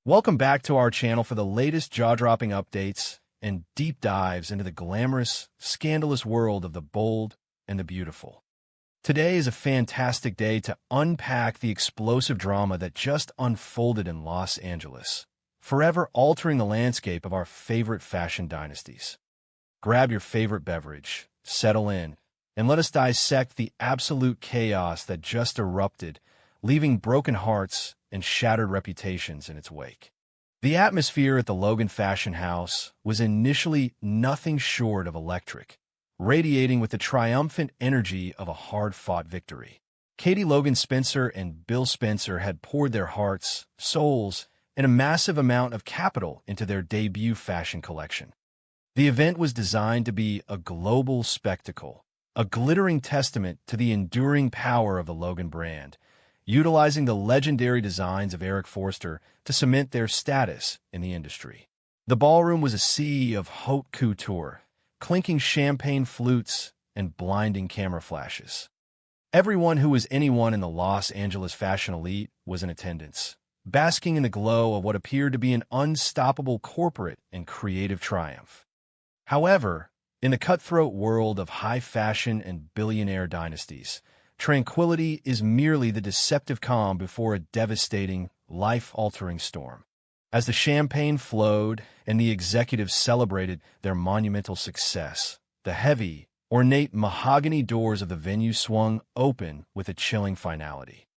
Welcome back to our channel for the latest jaw-dropping updates and deep dives into the glamorous, scandalous world of the bold and the beautiful. Today is a fantastic day to unpack the explosive drama that just unfolded in Los Angeles, forever altering the landscape of our favorite fashion dynasties. Grab your favorite beverage, settle in, and let us dissect the absolute chaos that just erupted, leaving broken hearts and shattered reputations in its wake. The atmosphere at the Logan Fashion House was initially nothing short of electric, radiating with the triumphant energy of a hard-fought victory. Katie Logan Spencer and Bill Spencer had poured their hearts, souls, and a massive amount of capital into their debut fashion collection. The event was designed to be a global spectacle, a glittering testament to the enduring power of the Logan brand, utilizing the legendary designs of Eric Forster to cement their status in the industry. The ballroom was a sea of haute couture, clinking champagne flutes and blinding camera flashes. Everyone who was anyone in the Los Angeles fashion elite was in attendance, basking in the glow of what appeared to be an unstoppable corporate and creative triumph. However, in the cutthroat world of high fashion and billionaire dynasties, tranquility is merely the deceptive calm before a devastating, life-altering storm. As the champagne flowed and the executives celebrated their monumental success, the heavy, ornate mahogany doors of the venue swung open with a chilling finality.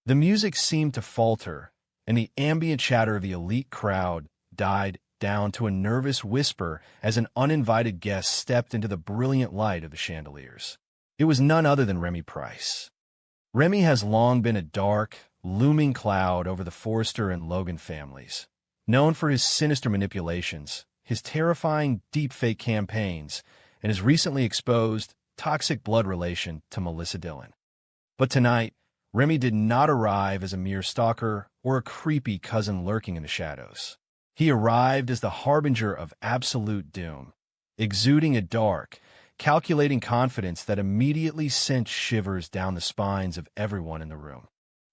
The music seemed to falter, and the ambient chatter of the elite crowd died down to a nervous whisper as an uninvited guest stepped into the brilliant light of the chandeliers. It was none other than Remy Price. Remy has long been a dark, looming cloud over the Forster and Logan families. Known for his sinister manipulations, his terrifying deepfake campaigns, and his recently exposed toxic blood relation to Melissa Dillon. But tonight, Remy did not arrive as a mere stalker or a creepy cousin lurking in the shadows. He arrived as the harbinger of absolute doom, exuding a dark, calculating confidence that immediately sent shivers down the spines of everyone in the room.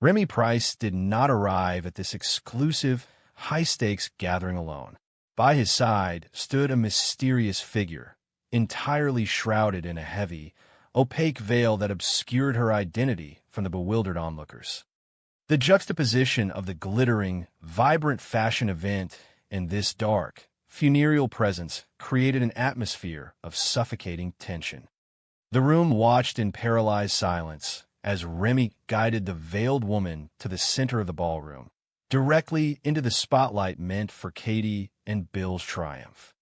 Remy Price did not arrive at this exclusive, high-stakes gathering alone. By his side stood a mysterious figure, entirely shrouded in a heavy, opaque veil that obscured her identity from the bewildered onlookers. The juxtaposition of the glittering, vibrant fashion event and this dark, funereal presence created an atmosphere of suffocating tension. The room watched in paralyzed silence as Remy guided the veiled woman to the center of the ballroom, directly into the spotlight meant for Katie and Bill's triumph.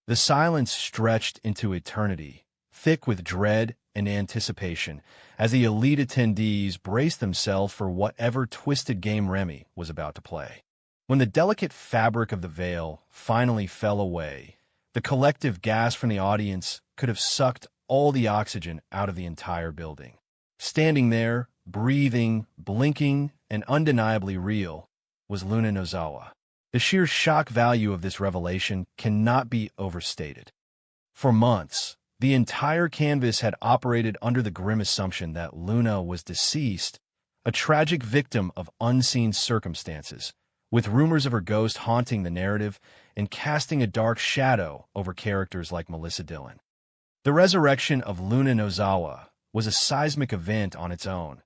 The silence stretched into eternity, thick with dread and anticipation, as the elite attendees braced themselves for whatever twisted game Remy was about to play. When the delicate fabric of the veil finally fell away, the collective gasp from the audience could have sucked all the oxygen out of the entire building. Standing there, breathing, blinking, and undeniably real, was Luna Nozawa. The sheer shock value of this revelation cannot be overstated. For months, the entire canvas had operated under the grim assumption that Luna was deceased, a tragic victim of unseen circumstances, with rumors of her ghost haunting the narrative and casting a dark shadow over characters like Melissa Dillon. The resurrection of Luna Nozawa was a seismic event on its own,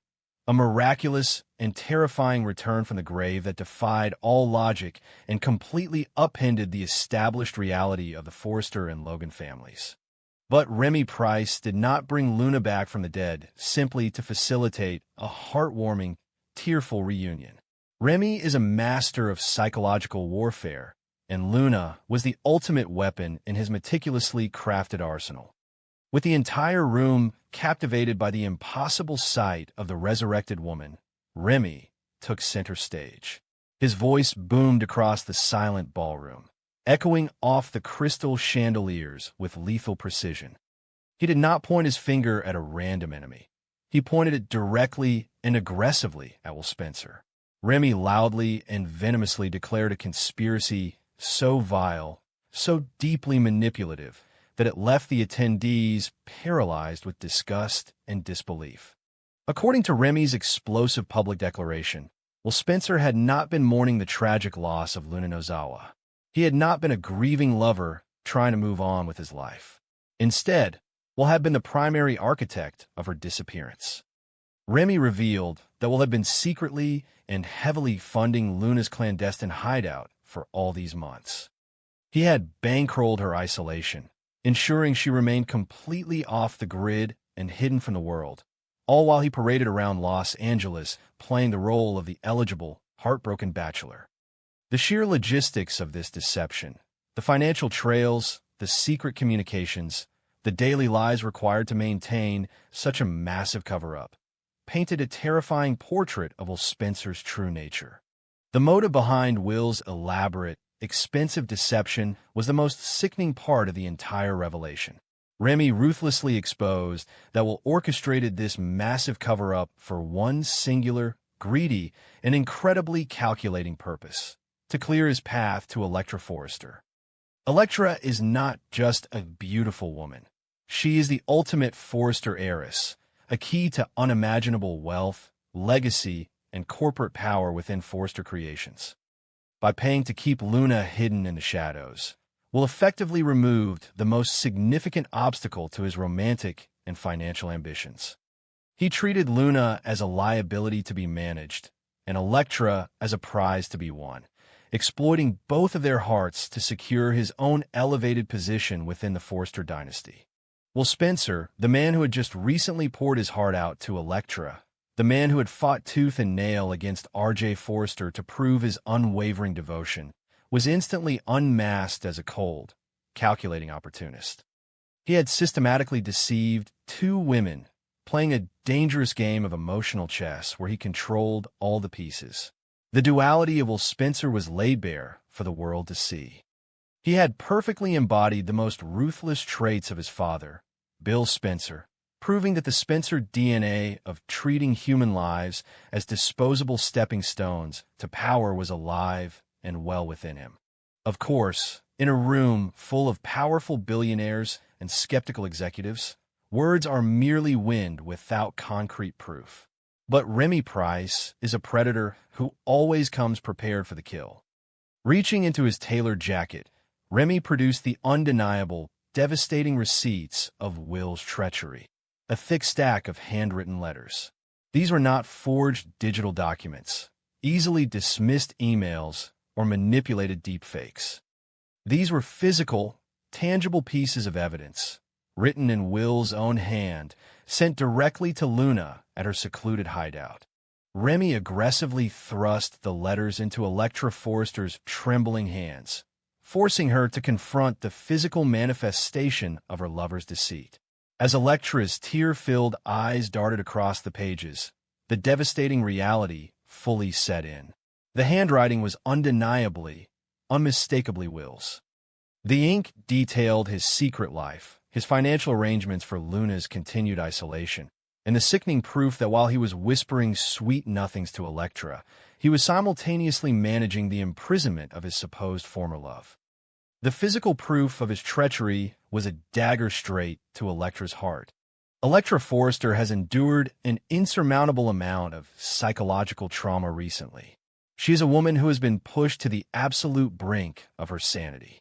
a miraculous and terrifying return from the grave that defied all logic and completely upended the established reality of the Forster and Logan families. But Remy Price did not bring Luna back from the dead simply to facilitate a heartwarming, tearful reunion. Remy is a master of psychological warfare, and Luna was the ultimate weapon in his meticulously crafted arsenal. With the entire room captivated by the impossible sight of the resurrected woman, Remy took center stage. His voice boomed across the silent ballroom, echoing off the crystal chandeliers with lethal precision. He did not point his finger at a random enemy. He pointed it directly and aggressively at Will Spencer. Remy loudly and venomously declared a conspiracy so vile, so deeply manipulative, that it left the attendees paralyzed with disgust and disbelief. According to Remy's explosive public declaration, Well, Spencer had not been mourning the tragic loss of Luna Nozawa. He had not been a grieving lover trying to move on with his life. Instead, Will had been the primary architect of her disappearance. Remy revealed that Will had been secretly and heavily funding Luna's clandestine hideout for all these months. He had bankrolled her isolation, ensuring she remained completely off the grid and hidden from the world, all while he paraded around Los Angeles playing the role of the eligible, heartbroken bachelor. The sheer logistics of this deception, the financial trails, the secret communications, the daily lies required to maintain such a massive cover-up, painted a terrifying portrait of Will Spencer's true nature. The motive behind Will's elaborate, expensive deception was the most sickening part of the entire revelation. Remy ruthlessly exposed that Will orchestrated this massive cover-up for one singular, greedy, and incredibly calculating purpose: to clear his path to Electra Forrester. Electra is not just a beautiful woman. She is the ultimate Forrester heiress, a key to unimaginable wealth, legacy, and corporate power within Forrester Creations. By paying to keep Luna hidden in the shadows, Will effectively removed the most significant obstacle to his romantic and financial ambitions. He treated Luna as a liability to be managed, and Electra as a prize to be won, exploiting both of their hearts to secure his own elevated position within the Forrester dynasty. Will Spencer, the man who had just recently poured his heart out to Electra, the man who had fought tooth and nail against R.J. Forrester to prove his unwavering devotion, was instantly unmasked as a cold, calculating opportunist. He had systematically deceived two women, playing a dangerous game of emotional chess where he controlled all the pieces. The duality of Will Spencer was laid bare for the world to see. He had perfectly embodied the most ruthless traits of his father, Bill Spencer, proving that the Spencer DNA of treating human lives as disposable stepping stones to power was alive and well within him. Of course, in a room full of powerful billionaires and skeptical executives, words are merely wind without concrete proof. But Remy Price is a predator who always comes prepared for the kill. Reaching into his tailored jacket, Remy produced the undeniable, devastating receipts of Will's treachery, a thick stack of handwritten letters. These were not forged digital documents, easily dismissed emails, or manipulated deepfakes. These were physical, tangible pieces of evidence, written in Will's own hand, sent directly to Luna at her secluded hideout. Remy aggressively thrust the letters into Electra Forrester's trembling hands, forcing her to confront the physical manifestation of her lover's deceit. As Electra's tear-filled eyes darted across the pages, the devastating reality fully set in. The handwriting was undeniably, unmistakably Will's. The ink detailed his secret life, his financial arrangements for Luna's continued isolation, and the sickening proof that while he was whispering sweet nothings to Electra, he was simultaneously managing the imprisonment of his supposed former love. The physical proof of his treachery was a dagger straight to Electra's heart. Electra Forrester has endured an insurmountable amount of psychological trauma recently. She is a woman who has been pushed to the absolute brink of her sanity.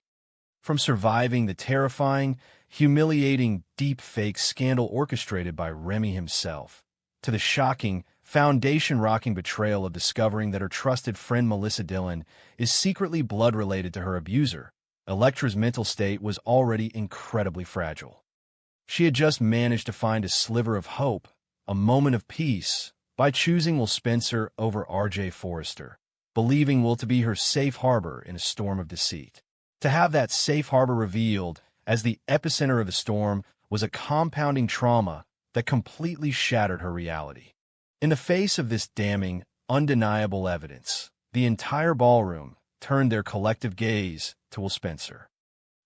From surviving the terrifying, humiliating deep-fake scandal orchestrated by Remy himself, to the shocking, foundation-rocking betrayal of discovering that her trusted friend Melissa Dillon is secretly blood-related to her abuser, Electra's mental state was already incredibly fragile. She had just managed to find a sliver of hope, a moment of peace, by choosing Will Spencer over R.J. Forrester, believing Will to be her safe harbor in a storm of deceit. To have that safe harbor revealed as the epicenter of the storm was a compounding trauma that completely shattered her reality. In the face of this damning, undeniable evidence, the entire ballroom turned their collective gaze to Will Spencer.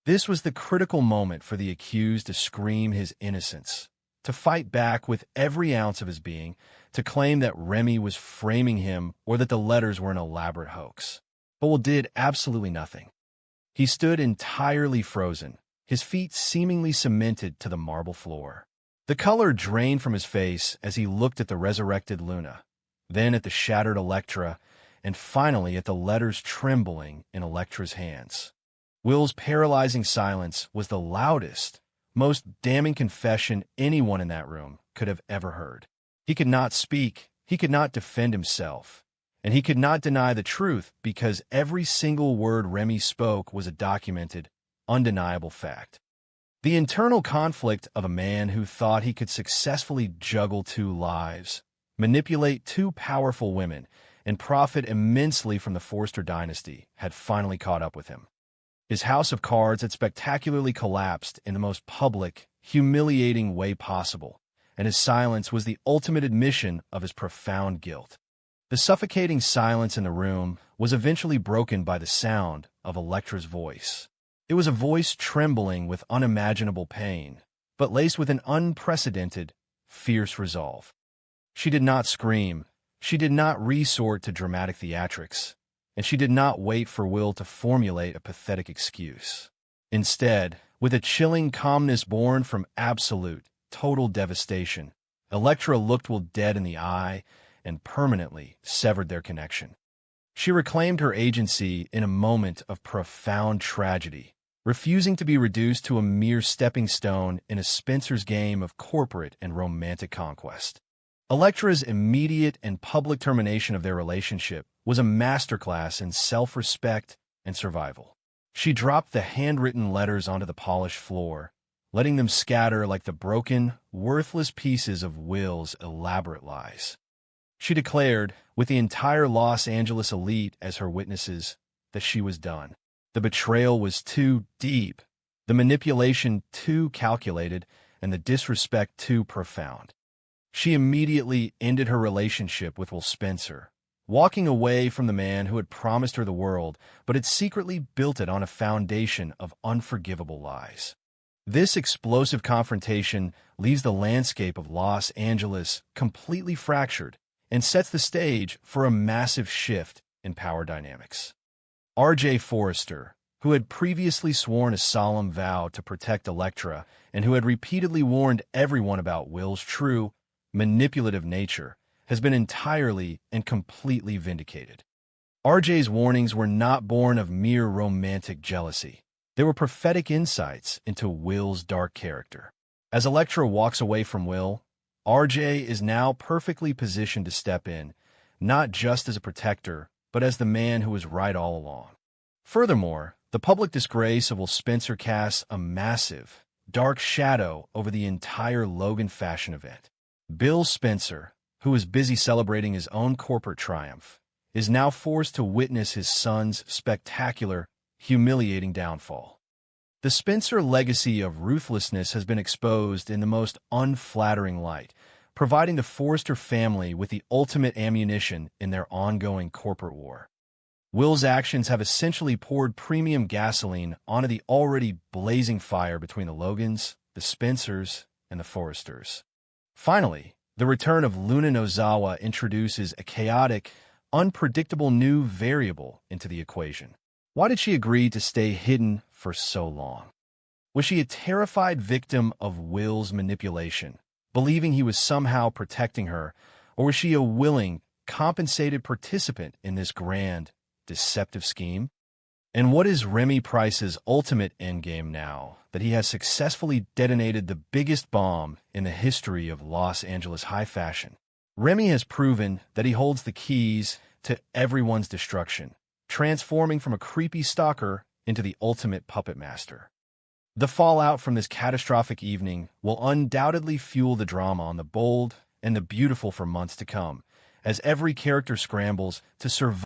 This was the critical moment for the accused to scream his innocence, to fight back with every ounce of his being, to claim that Remy was framing him or that the letters were an elaborate hoax. But Will did absolutely nothing. He stood entirely frozen, his feet seemingly cemented to the marble floor. The color drained from his face as he looked at the resurrected Luna, then at the shattered Electra, and finally at the letters trembling in Electra's hands. Will's paralyzing silence was the loudest, most damning confession anyone in that room could have ever heard. He could not speak, he could not defend himself, and he could not deny the truth because every single word Remy spoke was a documented, undeniable fact. The internal conflict of a man who thought he could successfully juggle two lives, manipulate two powerful women, and profit immensely from the Forrester dynasty had finally caught up with him. His house of cards had spectacularly collapsed in the most public, humiliating way possible, and his silence was the ultimate admission of his profound guilt. The suffocating silence in the room was eventually broken by the sound of Electra's voice. It was a voice trembling with unimaginable pain, but laced with an unprecedented, fierce resolve. She did not scream, she did not resort to dramatic theatrics, and she did not wait for Will to formulate a pathetic excuse. Instead, with a chilling calmness born from absolute, total devastation, Electra looked Will dead in the eye and permanently severed their connection. She reclaimed her agency in a moment of profound tragedy, refusing to be reduced to a mere stepping stone in a Spencer's game of corporate and romantic conquest. Electra's immediate and public termination of their relationship was a masterclass in self-respect and survival. She dropped the handwritten letters onto the polished floor, letting them scatter like the broken, worthless pieces of Will's elaborate lies. She declared, with the entire Los Angeles elite as her witnesses, that she was done. The betrayal was too deep, the manipulation too calculated, and the disrespect too profound. She immediately ended her relationship with Will Spencer, walking away from the man who had promised her the world but had secretly built it on a foundation of unforgivable lies. This explosive confrontation leaves the landscape of Los Angeles completely fractured and sets the stage for a massive shift in power dynamics. R.J. Forrester, who had previously sworn a solemn vow to protect Electra and who had repeatedly warned everyone about Will's true, manipulative nature, has been entirely and completely vindicated. RJ's warnings were not born of mere romantic jealousy. They were prophetic insights into Will's dark character. As Electra walks away from Will, RJ is now perfectly positioned to step in, not just as a protector, but as the man who was right all along. Furthermore, the public disgrace of Will Spencer casts a massive, dark shadow over the entire Logan fashion event. Bill Spencer, who was busy celebrating his own corporate triumph, is now forced to witness his son's spectacular, humiliating downfall. The Spencer legacy of ruthlessness has been exposed in the most unflattering light, providing the Forrester family with the ultimate ammunition in their ongoing corporate war. Will's actions have essentially poured premium gasoline onto the already blazing fire between the Logans, the Spencers, and the Forresters. Finally, the return of Luna Nozawa introduces a chaotic, unpredictable new variable into the equation. Why did she agree to stay hidden for so long? Was she a terrified victim of Will's manipulation, believing he was somehow protecting her, or was she a willing, compensated participant in this grand, deceptive scheme? And what is Remy Price's ultimate endgame now that he has successfully detonated the biggest bomb in the history of Los Angeles high fashion? Remy has proven that he holds the keys to everyone's destruction, transforming from a creepy stalker into the ultimate puppet master. The fallout from this catastrophic evening will undoubtedly fuel the drama on the bold and the beautiful for months to come, as every character scrambles to survive